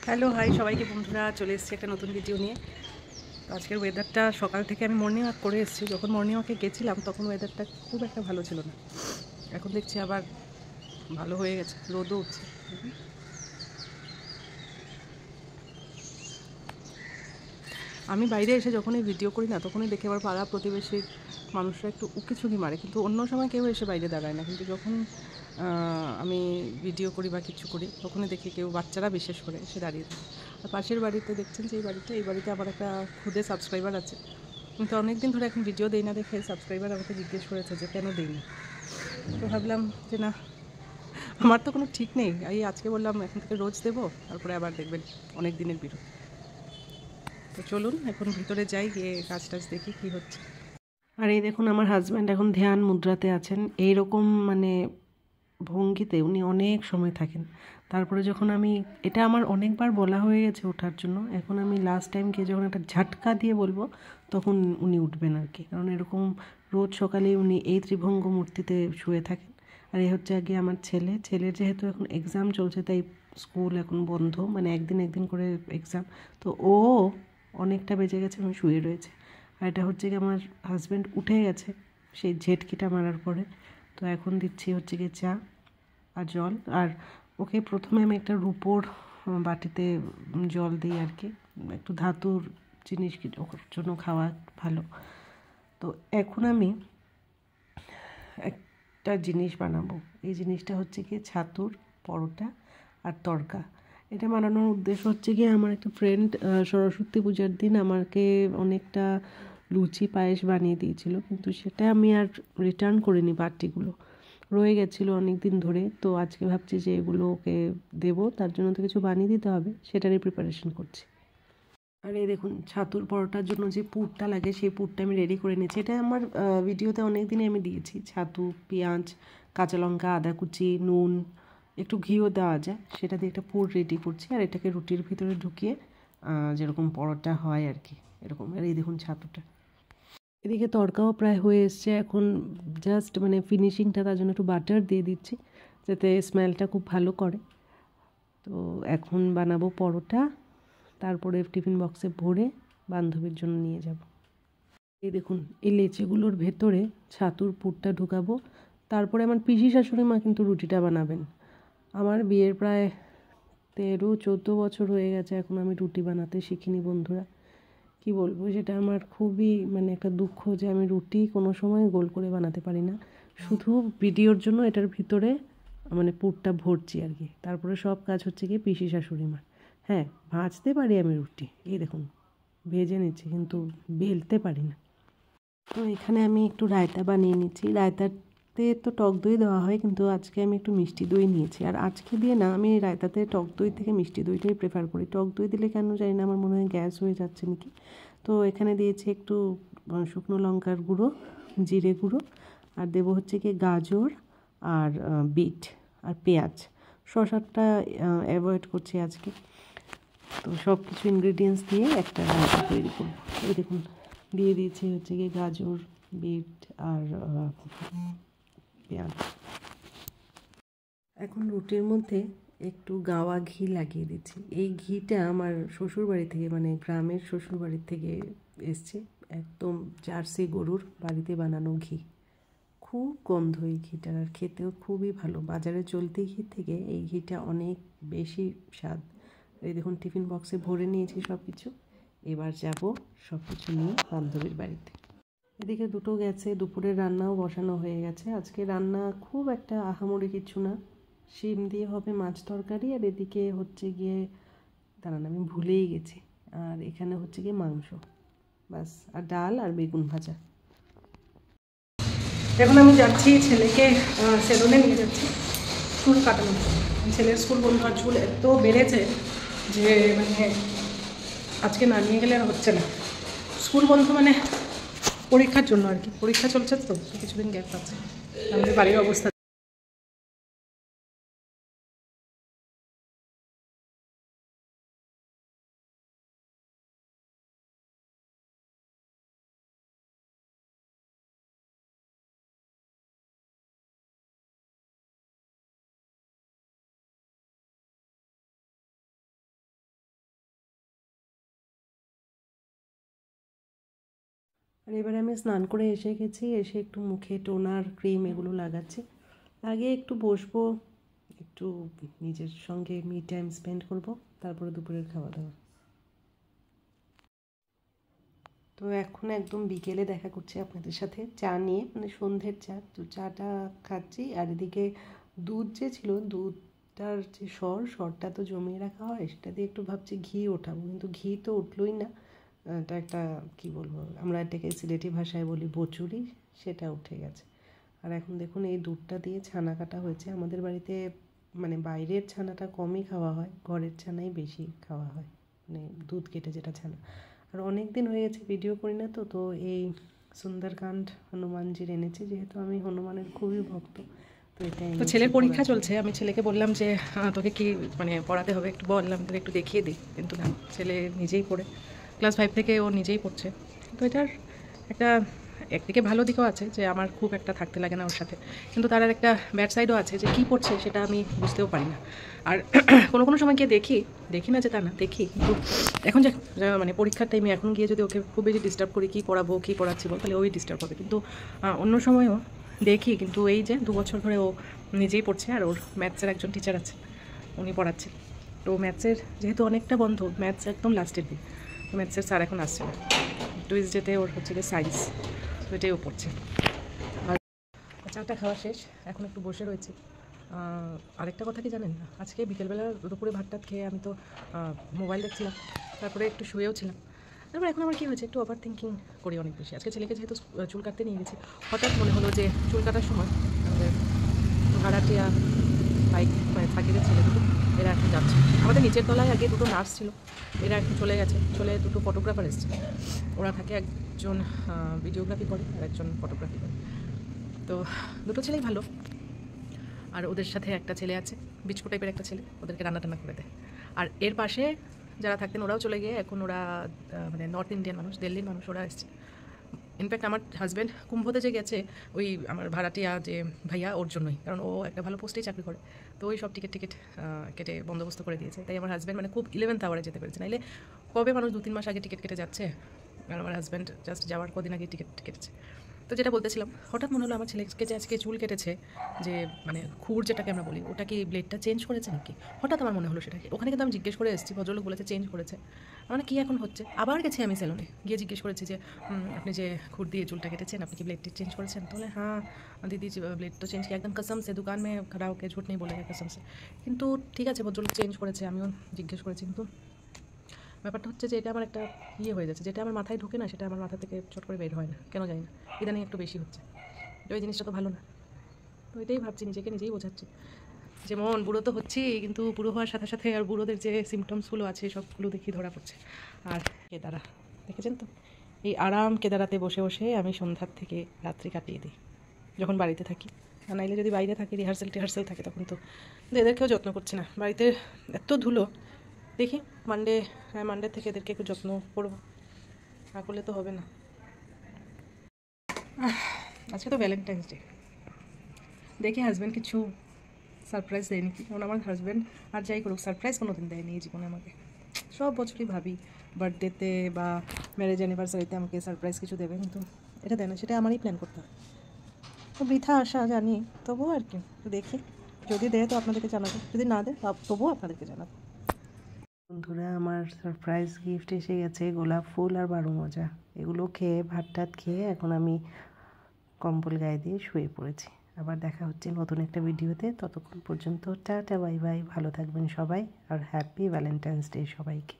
Hello hi সবাইকে বন্ধুরা, চলে এসেছি একটা নতুন ভিডিও নিয়ে। তো আজকের ওয়েদারটা, সকাল থেকে আমি মর্নিং ওয়াক করে এসেছি। যখন মর্নিং ওয়াকে গেছিলাম তখন ওয়েদারটা খুব একটা ভালো ছিল না। এখন দেখছি আবার ভালো হয়ে গেছে, রোদও উঠছে। আমি বাইরে এসে যখনই ভিডিও করি না, তখনই দেখে আবার পাড়া প্রতিবেশীর মানুষরা একটু উকিঝুঁকি মারে, কিন্তু অন্য সময় কেউ এসে বাইরে দাঁড়ায় না। কিন্তু যখন আমি ভিডিও করি বা কিছু করি, তখনই দেখি কেউ, বাচ্চারা বিশেষ করে, এসে দাঁড়িয়ে থাকে। আর পাশের বাড়িতে দেখছেন যে এই বাড়িতে আমার একটা খুদে সাবস্ক্রাইবার আছে, কিন্তু অনেক দিন ধরে এখন ভিডিও দেই না দেখে সাবস্ক্রাইবার আমাকে জিজ্ঞেস করেছে যে কেন দেই না। তো ভাবলাম যে না, আমার তো কোনো ঠিক নেই। এই আজকে বললাম এখন থেকে রোজ দেবো, তারপরে আবার দেখবেন অনেক দিনের বিরতি। তো চলুন এখন ভিতরে যাই, গিয়ে কাজ টাজ দেখি কী হচ্ছে। আর এই দেখুন, আমার হাজব্যান্ড এখন ধ্যান মুদ্রাতে আছেন। এইরকম মানে ভঙ্গিতে উনি অনেক সময় থাকেন। তারপরে যখন আমি, এটা আমার অনেকবার বলা হয়ে গেছে ওঠার জন্য, এখন আমি লাস্ট টাইম গিয়ে যখন একটা ঝাটকা দিয়ে বলবো, তখন উনি উঠবেন আর কি। কারণ এরকম রোজ সকালে উনি এই ত্রিভঙ্গ মূর্তিতে শুয়ে থাকেন। আর এই হচ্ছে আগে আমার ছেলের যেহেতু এখন এক্সাম চলছে, তাই স্কুল এখন বন্ধ, মানে একদিন করে এক্সাম। তো ও অনেকটা বেজে গেছে, আমি শুয়ে রয়েছে। আর এটা হচ্ছে কি, আমার হাজব্যান্ড উঠে গেছে সেই ঝেটকিটা মারার পরে। তো এখন দিচ্ছি হচ্ছে গিয়ে চা আর জল। আর ওকে প্রথমে আমি একটা রুপোর বাটিতে জল দিই আর কি, একটু ধাতুর জিনিস ওর জন্য খাওয়া ভালো। তো এখন আমি একটা জিনিস বানাবো। এই জিনিসটা হচ্ছে কি ছাতুর পরোটা আর তড়কা। এটা বানানোর উদ্দেশ্য হচ্ছে গিয়ে, আমার একটা ফ্রেন্ড সরস্বতী পূজার দিন আমাকে অনেকটা লুচি পায়েস বানিয়ে দিয়েছিল, কিন্তু সেটা আমি আর রিটার্ন করিনি, বাটিগুলো রয়ে গেছিলো অনেক দিন ধরে। তো আজকে ভাবছি যে এগুলো ওকে দেবো, তার জন্য তো কিছু বানিয়ে দিতে হবে, সেটারই প্রিপারেশন করছি। আর এই দেখুন, ছাতুর পরোটার জন্য যে পুরটা লাগে, সেই পুরটা আমি রেডি করে নিয়েছি। এটা আমার ভিডিওতে অনেক দিনই আমি দিয়েছি। ছাতু, পেঁয়াজ, কাঁচা লঙ্কা, আদা কুচি, নুন, একটু ঘিও দেওয়া যায়, সেটা দিয়ে একটা পুর রেডি করছি। আর এটাকে রুটির ভিতরে ঢুকিয়ে যেরকম পরোটা হয় আর কি, এরকম। আর এই দেখুন ছাতুটা। এদিকে তড়কাও প্রায় হয়ে এসছে। এখন জাস্ট মানে ফিনিশিংটা, তার জন্য একটু বাটার দিয়ে দিচ্ছি যাতে স্মেলটা খুব ভালো করে। তো এখন বানাবো পরোটা, তারপরে টিফিন বক্সে ভরে বান্ধবীর জন্য নিয়ে যাব। এই দেখুন, এই লেচিগুলোর ভেতরে ছাতুর পুরটা ঢুকাবো। তারপরে আমার পিসি শাশুড়ি মা কিন্তু রুটিটা বানাবেন। আমার বিয়ের প্রায় 13-14 বছর হয়ে গেছে, এখন আমি রুটি বানাতে শিখিনি বন্ধুরা। কি বলবো, সেটা আমার খুবই মানে একটা দুঃখ যে আমি রুটি কোনো সময় গোল করে বানাতে পারি না। শুধু ভিডিওর জন্য এটার ভিতরে মানে পুরটা ভরছি আর কি। তারপরে সব কাজ হচ্ছে গিয়ে পিসি শাশুড়ি মার। হ্যাঁ, ভাজতে পারি আমি রুটি, এই দেখুন ভেজে নিচ্ছি, কিন্তু বেলতে পারি না। তো এখানে আমি একটু রায়তা বানিয়ে নিচ্ছি। রায়তাতে তো টক দই দেওয়া হয়, কিন্তু আজকে আমি একটু মিষ্টি দই নিয়েছি। আর আজকে দিয়ে না, আমি রায়তাতে টক দই থেকে মিষ্টি দইটাই প্রেফার করি। টক দই দিলে কেন জানি না, আমার মনে হয় গ্যাস হয়ে যাচ্ছে নাকি। তো এখানে দিয়েছি একটু শুকনো লঙ্কার গুঁড়ো, জিরে গুঁড়ো, আর দেবো হচ্ছে কি গাজর আর বিট আর পেঁয়াজ। শসাটা অ্যাভয়েড করছি আজকে। তো সব কিছু ইনগ্রেডিয়েন্টস দিয়ে একটা রায়তা তৈরি করবো। এই দেখুন, দিয়ে দিয়েছি হচ্ছে গিয়ে গাজর, বিট আর পেঁয়াজ। এখন রুটির মধ্যে একটু গাওয়া ঘি লাগিয়ে দিচ্ছি। এই ঘিটা আমার শ্বশুরবাড়ি থেকে, মানে গ্রামের শ্বশুরবাড়ির থেকে এসছে, একদম জার্সি গরুর বাড়িতে বানানো ঘি। খুব গন্ধ এই ঘিটার, আর খেতেও খুবই ভালো। বাজারে চলতি ঘি থেকে এই ঘিটা অনেক বেশি স্বাদ। এই দেখুন, টিফিন বক্সে ভরে নিয়েছি সব কিছু। এবার যাব সব কিছু নিয়ে বান্ধবীর বাড়িতে। এদিকে দুটো গেছে, দুপুরের রান্নাও বসানো হয়ে গেছে। আজকে রান্না খুব একটা আহামরি কিছু না, শিম দিয়ে হবে মাছ তরকারি। আর এদিকে হচ্ছে গিয়ে, দাঁড়ান আমি ভুলেই গেছি, আর এখানে হচ্ছে গিয়ে মাংস, ব্যাস। আর ডাল আর বেগুন ভাজা। এখন আমি যাচ্ছি ছেলেকে সেলুনে নিয়ে যাচ্ছি চুল কাটানো। ছেলের স্কুল বন্ধ, আর চুল এত বেড়েছে যে মানে আজকে না নিয়ে গেলে আর হচ্ছে না। স্কুল বন্ধ মানে পরীক্ষার জন্য আর কি, পরীক্ষা চলছে তো কিছুদিন গ্যাপ আছে। আমাদের বাড়ির অবস্থা আর এবারে আমি স্নান করে এসে গেছি, এসে একটু মুখে টোনার ক্রিম এগুলো লাগাচ্ছি। আগে একটু বসবো, একটু নিজের সঙ্গে মি টাইম স্পেন্ড করব, তারপরে দুপুরের খাওয়া দাওয়া। তো এখন একদম বিকেলে দেখা করছি আপনাদের সাথে চা নিয়ে, মানে সন্ধ্যের চা। তো চাটা খাচ্ছি, আর এদিকে দুধ যে ছিল, দুধটার যে সরটা তো জমিয়ে রাখা হয়, সেটা দিয়ে একটু ভাবছি ঘি ওঠাবো, কিন্তু ঘি তো উঠলোই না। এটা একটা কী বলবো, আমরা এটাকে সিলেটি ভাষায় বলি বচুরি, সেটা উঠে গেছে। আর এখন দেখুন এই দুধটা দিয়ে ছানা কাটা হয়েছে। আমাদের বাড়িতে মানে বাইরের ছানাটা কমই খাওয়া হয়, ঘরের ছানাই বেশি খাওয়া হয়, মানে দুধ কেটে যেটা ছানা। আর অনেক দিন হয়ে গেছে ভিডিও করি না, তো এই সুন্দরকাণ্ড হনুমানজির এনেছি, যেহেতু আমি হনুমানের খুবই ভক্ত। তো ছেলের পরীক্ষা চলছে, আমি ছেলেকে বললাম যে তোকে কি মানে পড়াতে হবে একটু বললাম, তোকে একটু দেখিয়ে দিই, কিন্তু না, ছেলে নিজেই পড়ে, ক্লাস 5 থেকে ও নিজেই পড়ছে। তো এটার একটা একদিকে ভালো দিকও আছে যে আমার খুব একটা থাকতে লাগে না ওর সাথে, কিন্তু তার আর একটা ব্যাড সাইডও আছে যে কী পড়ছে সেটা আমি বুঝতেও পারি না। আর কোনো কোনো সময় গিয়ে দেখি না যে তা না দেখি, কিন্তু এখন যে মানে পরীক্ষার টাইমে এখন গিয়ে যদি ওকে খুব বেশি ডিস্টার্ব করি, কী পড়াবো কী পড়াচ্ছি বল, তাহলে ওই ডিস্টার্ব হবে। কিন্তু অন্য সময়ও দেখি, কিন্তু এই যে 2 বছর ধরে ও নিজেই পড়ছে, আর ওর ম্যাথসের একজন টিচার আছে, উনি পড়াচ্ছে। তো ম্যাথসের যেহেতু অনেকটা বন্ধ, ম্যাথস একদম লাস্টের দিন, তো ম্যাথসের স্যার এখন আসছে না। টুইসডেতে ওর হচ্ছে গিয়ে সায়েন্স, তো এটাই ও পড়ছে। আর চাটা খাওয়া শেষ, এখন একটু বসে রয়েছি। আরেকটা কথা কি জানেন, আজকে বিকেলবেলা দুপুরে ভাত টাত খেয়ে আমি তো মোবাইল দেখছিলাম, তারপরে একটু শুয়েও ছিলাম। তারপর এখন আমার কী হয়েছে, একটু ওভার থিঙ্কিং করি অনেক বেশি। আজকে ছেলেকে যেহেতু চুল কাটতে নিয়ে গেছি, হঠাৎ মনে হলো যে চুল কাটার সময় আমাদের ভাড়াটিয়া বাইক মানে সাকিবের ছেলে দুটো, এরা এখন যাচ্ছে। আমাদের নিচের তলায় আগে দুটো নার্স ছিল, এরা এখন চলে গেছে, চলে দুটো ফটোগ্রাফার এসছে। ওরা থাকে, একজন ভিডিওগ্রাফি করে আর একজন ফটোগ্রাফি করে। তো দুটো ছেলেই ভালো, আর ওদের সাথে একটা ছেলে আছে, বিচকু টাইপের একটা ছেলে, ওদেরকে রান্না টান্না করে দেয়। আর এর পাশে যারা থাকতেন ওরাও চলে গিয়ে এখন ওরা মানে নর্থ ইন্ডিয়ান মানুষ, দিল্লির মানুষ, ওরা এসছে। ইনফ্যাক্ট আমার হাজব্যান্ড কুম্ভতে যে গেছে ওই আমার ভাড়াটিয়া যে ভাইয়া, ওর জন্যই, কারণ ও একটা ভালো পোস্টেই চাকরি করে, তো ওই সব টিকিট কেটে বন্দোবস্ত করে দিয়েছে। তাই আমার হাজব্যান্ড মানে খুব 11th আওয়ারে যেতে পেরেছে, নাইলে কবে মানুষ 2-3 মাস আগে টিকিট কেটে যাচ্ছে, আর আমার হাজব্যান্ড জাস্ট যাওয়ার কদিন আগে টিকিট কেটেছে। তো যেটা বলতেছিলাম, হঠাৎ মনে হলো আমার ছেলেকে যে আজকে চুল কেটেছে, যে মানে খুর যেটাকে আমরা বলি, ওটা কি ব্লেডটা চেঞ্জ করেছে নাকি, হঠাৎ আমার মনে হলো সেটাকে। ওখানে কিন্তু আমি জিজ্ঞেস করে এসেছি, ভদ্রলোক বলেছে চেঞ্জ করেছে। মানে কী এখন হচ্ছে, আবার গেছি আমি সেলুনে, গিয়ে জিজ্ঞেস করেছি যে আপনি যে খুর দিয়ে চুলটা কেটেছেন, আপনি কি ব্লেডটি চেঞ্জ করেছেন? তো বলে হ্যাঁ दीदी ব্লেড তো চেঞ্জ কি একদম কসম সে দোকান মে খড়া হোকে ঝুট নেই বলেগা কসম সে। কিন্তু ঠিক আছে, ভদ্রলোক চেঞ্জ করেছে, আমিও জিজ্ঞেস করেছি, কিন্তু ব্যাপারটা হচ্ছে যে এটা আমার একটা হয়ে যাচ্ছে, যেটা আমার মাথায় ঢুকে না সেটা আমার মাথা থেকে চট করে বের হয় না, কেন জানি না, ইদানিং একটু বেশি হচ্ছে। ওই জিনিসটা তো ভালো না। তো এটাই ভাবছি, নিজেকে নিজেই বোঝাচ্ছি যে মন, বুড়ো তো হচ্ছি, কিন্তু বুড়ো হওয়ার সাথে সাথে আর বুড়োদের যে সিমটমসগুলো আছে সবগুলো দেখি ধরা পড়ছে। আর কেদারা দেখেছেন তো, এই আরাম কেদারাতে বসে বসে আমি সন্ধ্যার থেকে রাত্রি কাটিয়ে দিই যখন বাড়িতে থাকি। আর নাইলে যদি বাইরে থাকি, রিহার্সাল থাকে, তখন তো এদেরকেও যত্ন করছি না, বাড়িতে এত ধুলো। দেখি মানডে থেকে এদেরকে একটু যত্ন করবো, না করলে তো হবে না। আজকে তো ভ্যালেন্টাইন্স ডে, দেখি হাজব্যান্ড কিছু সারপ্রাইজ দেয়নি কি, কারণ আমার হাজব্যান্ড আর যাই করুক সারপ্রাইজ কোনো দিন দেয়নি এই জীবনে আমাকে। সব বছরই ভাবি বার্থডেতে বা ম্যারেজ অ্যানিভার্সারিতে আমাকে সারপ্রাইজ কিছু দেবে, কিন্তু এটা দেয় না, সেটা আমারই প্ল্যান করতে হয়। তো বৃথা আশা জানি, তবুও আর কি, তো দেখি যদি দেয় তো আপনাদেরকে জানাবো, যদি না দেয় তবুও আপনাদেরকে জানাবো। বন্ধুরা, আমার সারপ্রাইজ গিফট এসে গেছে, গোলাপ ফুল আর 12 মজা। এগুলো খেয়ে ভাত টাত খেয়ে এখন আমি কম্বল গায়ে দিয়ে শুয়ে পড়েছি। আবার দেখা হচ্ছে নতুন একটা ভিডিওতে, ততক্ষণ পর্যন্ত টাটা বাই বাই, ভালো থাকবেন সবাই, আর হ্যাপি ভ্যালেন্টাইন্স ডে সবাইকে।